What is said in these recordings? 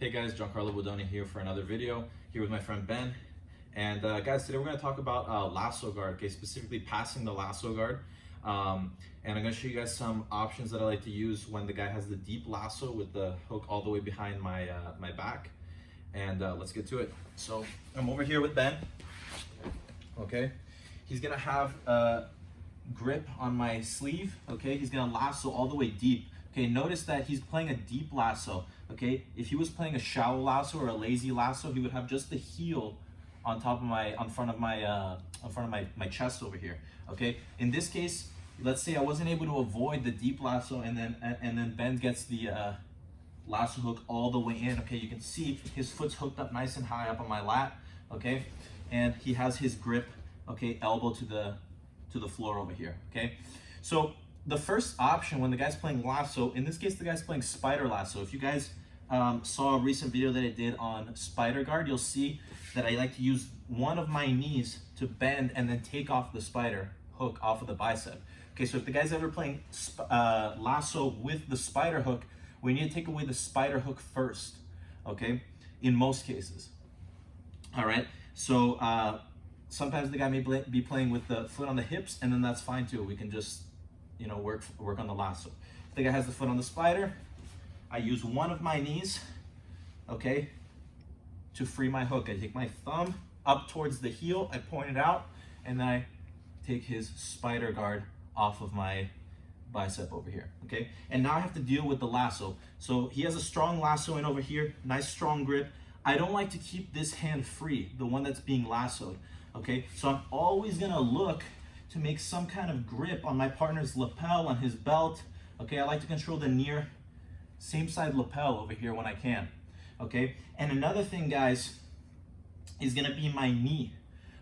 Hey guys, Giancarlo Bodoni here for another video, here with my friend Ben. And guys, today we're going to talk about lasso guard, okay, specifically passing the lasso guard. And I'm going to show you guys some options that I like to use when the guy has the deep lasso with the hook all the way behind my my back. And let's get to it. So I'm over here with Ben, okay? He's going to have a grip on my sleeve, okay? He's going to lasso all the way deep. Okay, notice that he's playing a deep lasso, okay? If he was playing a shallow lasso or a lazy lasso, he would have just the heel on top of in front of my chest over here, okay? In this case, let's say I wasn't able to avoid the deep lasso and then Ben gets the lasso hook all the way in, okay? You can see his foot's hooked up nice and high up on my lat, okay? And he has his grip, okay, elbow to the floor over here, okay? So the first option when the guy's playing lasso, in this case the guy's playing spider lasso. If you guys saw a recent video that I did on spider guard, you'll see that I like to use one of my knees to bend and then take off the spider hook off of the bicep. Okay, so if the guy's ever playing lasso with the spider hook, we need to take away the spider hook first, okay, in most cases. All right, so sometimes the guy may be playing with the foot on the hips, and then that's fine too. We can just, you know, work on the lasso. If the guy has the foot on the spider, I use one of my knees, okay, to free my hook. I take my thumb up towards the heel, I point it out, and then I take his spider guard off of my bicep over here, okay? And now I have to deal with the lasso. So he has a strong lasso in over here, nice strong grip. I don't like to keep this hand free, the one that's being lassoed, okay? So I'm always gonna look to make some kind of grip on my partner's lapel, on his belt, okay? I like to control the near same side lapel over here when I can, okay? And another thing, guys, is gonna be my knee,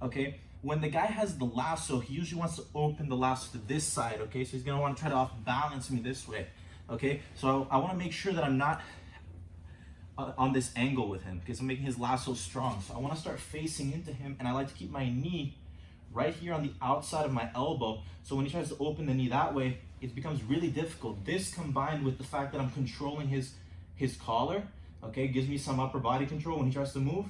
okay? When the guy has the lasso, he usually wants to open the lasso to this side, okay? So he's gonna wanna try to off balance me this way, okay? So I wanna make sure that I'm not on this angle with him because I'm making his lasso strong. So I wanna start facing into him, and I like to keep my knee right here on the outside of my elbow. So when he tries to open the knee that way, it becomes really difficult. This combined with the fact that I'm controlling his collar, okay, gives me some upper body control. When he tries to move,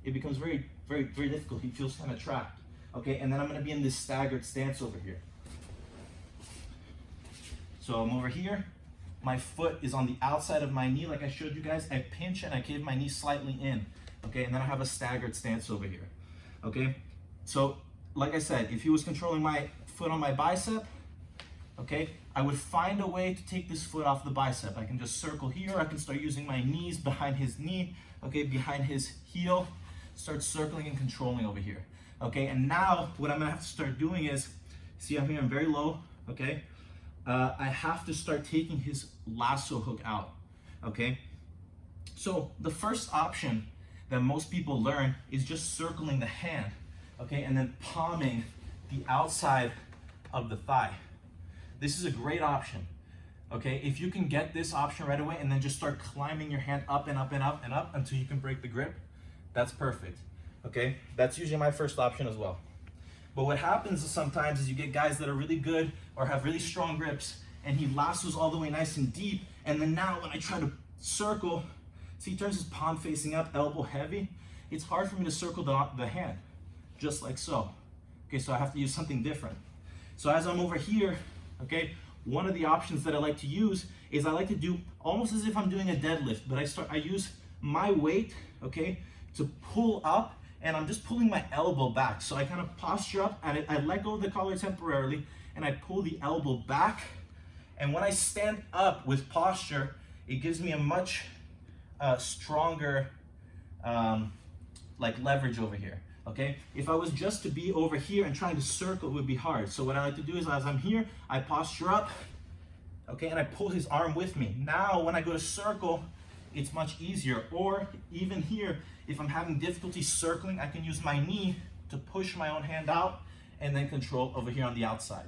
it becomes very, very, very difficult. He feels kind of trapped, okay? And then I'm gonna be in this staggered stance over here. So I'm over here, my foot is on the outside of my knee like I showed you guys. I pinch and I give my knee slightly in, okay? And then I have a staggered stance over here, okay? So like I said, if he was controlling my foot on my bicep, okay, I would find a way to take this foot off the bicep. I can just circle here. I can start using my knees behind his knee, okay, behind his heel, start circling and controlling over here, okay? And now what I'm gonna have to start doing is, see I'm here, I'm very low, okay? I have to start taking his lasso hook out, okay? So the first option that most people learn is just circling the hand, okay, and then palming the outside of the thigh. This is a great option, okay? If you can get this option right away and then just start climbing your hand up and up and up and up until you can break the grip, that's perfect, okay? That's usually my first option as well. But what happens sometimes is you get guys that are really good or have really strong grips, and he lassos all the way nice and deep, and then now when I try to circle, see, he turns his palm facing up, elbow heavy, it's hard for me to circle the hand, just like so. Okay, so I have to use something different. So as I'm over here, okay, one of the options that I like to use is I like to do almost as if I'm doing a deadlift, but I use my weight, okay, to pull up, and I'm just pulling my elbow back. So I kind of posture up, and I let go of the collar temporarily, and I pull the elbow back. And when I stand up with posture, it gives me a much stronger like leverage over here, okay? If I was just to be over here and trying to circle, it would be hard. So what I like to do is as I'm here, I posture up, okay, and I pull his arm with me. Now when I go to circle, it's much easier. Or even here, if I'm having difficulty circling, I can use my knee to push my own hand out and then control over here on the outside,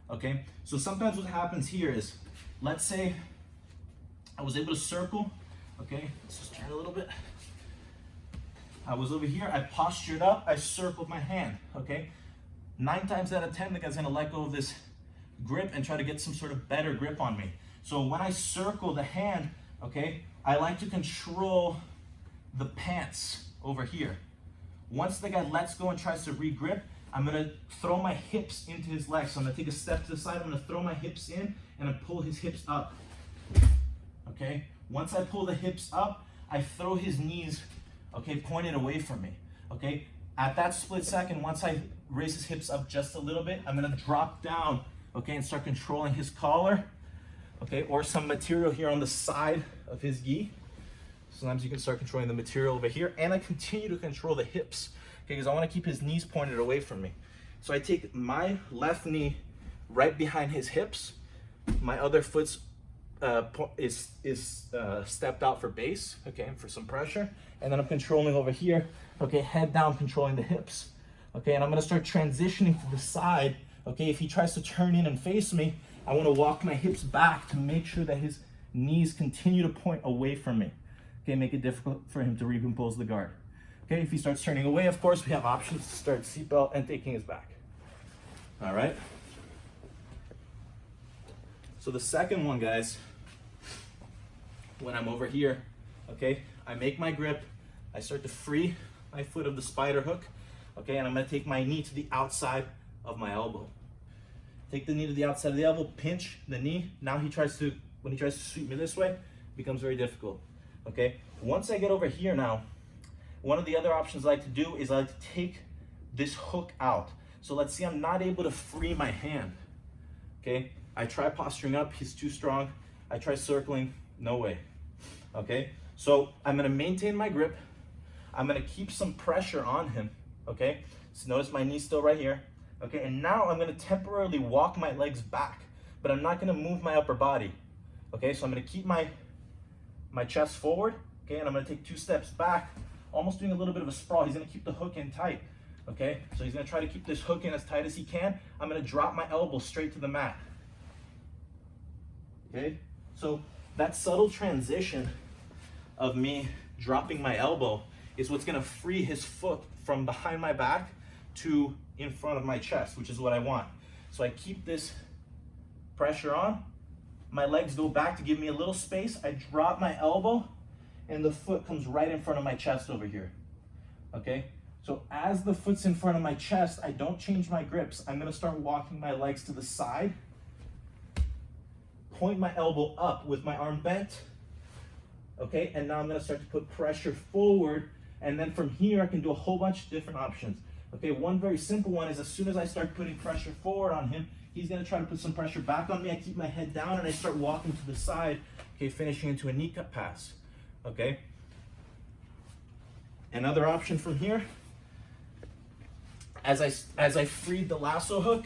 okay? So sometimes what happens here is, let's say I was able to circle, okay? Let's just turn a little bit. I was over here, I postured up, I circled my hand, okay? 9 times out of 10, the guy's gonna let go of this grip and try to get some sort of better grip on me. So when I circle the hand, okay, I like to control the pants over here. Once the guy lets go and tries to re-grip, I'm gonna throw my hips into his legs. So I'm gonna take a step to the side, I'm gonna throw my hips in and I pull his hips up. Okay? Once I pull the hips up, I throw his knees, okay, pointed away from me. Okay? At that split second, once I raise his hips up just a little bit, I'm gonna drop down, okay, and start controlling his collar, okay, or some material here on the side of his gi. Sometimes you can start controlling the material over here, and I continue to control the hips, okay, because I want to keep his knees pointed away from me. So I take my left knee right behind his hips, my other foot's is stepped out for base, okay, for some pressure, and then I'm controlling over here, okay, head down, controlling the hips, okay, and I'm gonna start transitioning to the side, okay. If he tries to turn in and face me, I want to walk my hips back to make sure that his knees continue to point away from me, okay, make it difficult for him to recompose the guard, okay. If he starts turning away, of course, we have options to start seatbelt and taking his back. All right. So the second one, guys, when I'm over here, okay, I make my grip, I start to free my foot of the spider hook, okay, and I'm gonna take my knee to the outside of my elbow. Take the knee to the outside of the elbow, pinch the knee. Now when he tries to sweep me this way, it becomes very difficult, okay? Once I get over here now, one of the other options I like to do is I like to take this hook out. So let's see, I'm not able to free my hand, okay? I try posturing up, he's too strong. I try circling, no way. Okay, so I'm gonna maintain my grip. I'm gonna keep some pressure on him, okay? So notice my knee's still right here, okay? And now I'm gonna temporarily walk my legs back, but I'm not gonna move my upper body, okay? So I'm gonna keep my chest forward, okay? And I'm gonna take 2 steps back, almost doing a little bit of a sprawl. He's gonna keep the hook in tight, okay? So he's gonna try to keep this hook in as tight as he can. I'm gonna drop my elbow straight to the mat, okay? So that subtle transition of me dropping my elbow is what's gonna free his foot from behind my back to in front of my chest, which is what I want. So I keep this pressure on, my legs go back to give me a little space, I drop my elbow, and the foot comes right in front of my chest over here, okay? So as the foot's in front of my chest, I don't change my grips. I'm gonna start walking my legs to the side, point my elbow up with my arm bent, okay? And now I'm gonna start to put pressure forward, and then from here I can do a whole bunch of different options. Okay, one very simple one is as soon as I start putting pressure forward on him, he's gonna try to put some pressure back on me. I keep my head down and I start walking to the side, okay, finishing into a knee cut pass, okay? Another option from here, as I freed the lasso hook,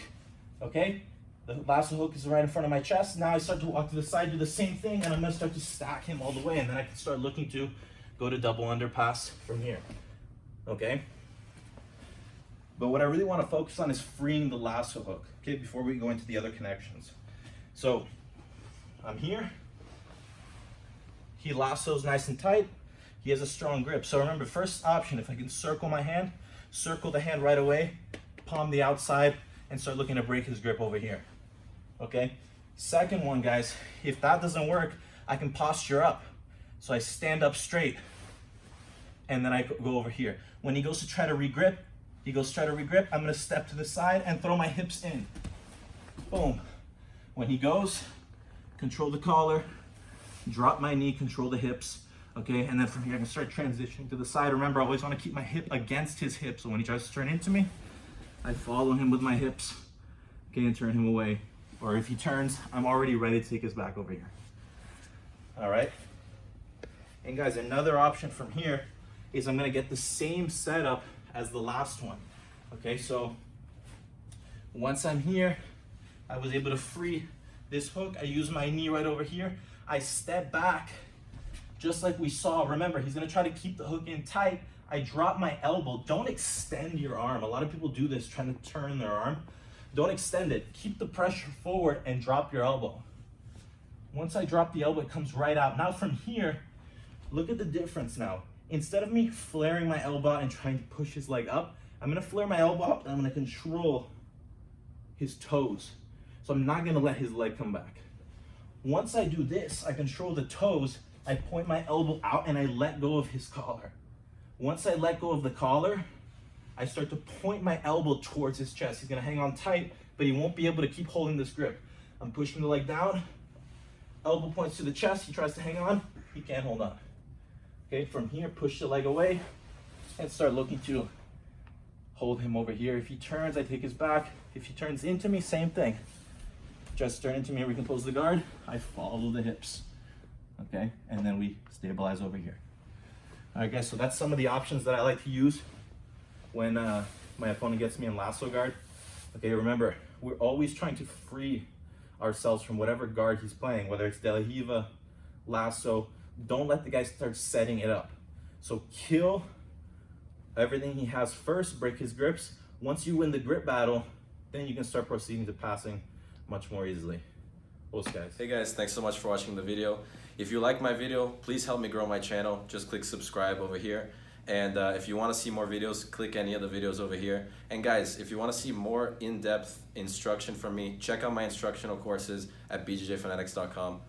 okay? The lasso hook is right in front of my chest. Now I start to walk to the side, do the same thing, and I'm gonna start to stack him all the way, and then I can start looking to go to double underpass from here, okay? But what I really wanna focus on is freeing the lasso hook, okay, before we go into the other connections. So, I'm here. He lassos nice and tight. He has a strong grip. So remember, first option, if I can circle my hand, circle the hand right away, palm the outside, and start looking to break his grip over here. Okay? Second one, guys, if that doesn't work, I can posture up. So I stand up straight, and then I go over here. When he goes to try to regrip, I'm gonna step to the side and throw my hips in. Boom. When he goes, control the collar, drop my knee, control the hips, okay? And then from here, I can start transitioning to the side. Remember, I always wanna keep my hip against his hip, so when he tries to turn into me, I follow him with my hips, okay, and turn him away. Or if he turns, I'm already ready to take his back over here. All right? And guys, another option from here is I'm gonna get the same setup as the last one. Okay, so once I'm here, I was able to free this hook. I use my knee right over here. I step back, just like we saw. Remember, he's gonna try to keep the hook in tight. I drop my elbow. Don't extend your arm. A lot of people do this, trying to turn their arm. Don't extend it. Keep the pressure forward and drop your elbow. Once I drop the elbow, it comes right out. Now from here, look at the difference now. Instead of me flaring my elbow out and trying to push his leg up, I'm gonna flare my elbow up and I'm gonna control his toes. So I'm not gonna let his leg come back. Once I do this, I control the toes, I point my elbow out and I let go of his collar. Once I let go of the collar, I start to point my elbow towards his chest. He's gonna hang on tight, but he won't be able to keep holding this grip. I'm pushing the leg down, elbow points to the chest, he tries to hang on, he can't hold on. Okay, from here, push the leg away and start looking to hold him over here. If he turns, I take his back. If he turns into me, same thing. Just turn into me, recompose the guard, I follow the hips. Okay, and then we stabilize over here. All right, guys, so that's some of the options that I like to use when my opponent gets me in lasso guard. Okay, remember, we're always trying to free ourselves from whatever guard he's playing, whether it's De La Riva, lasso. Don't let the guy start setting it up. So kill everything he has first, break his grips. Once you win the grip battle, then you can start proceeding to passing much more easily. Those guys. Hey guys, thanks so much for watching the video. If you like my video, please help me grow my channel. Just click subscribe over here. And if you want to see more videos, click any of the videos over here. And guys, if you want to see more in-depth instruction from me, check out my instructional courses at bjjfanatics.com.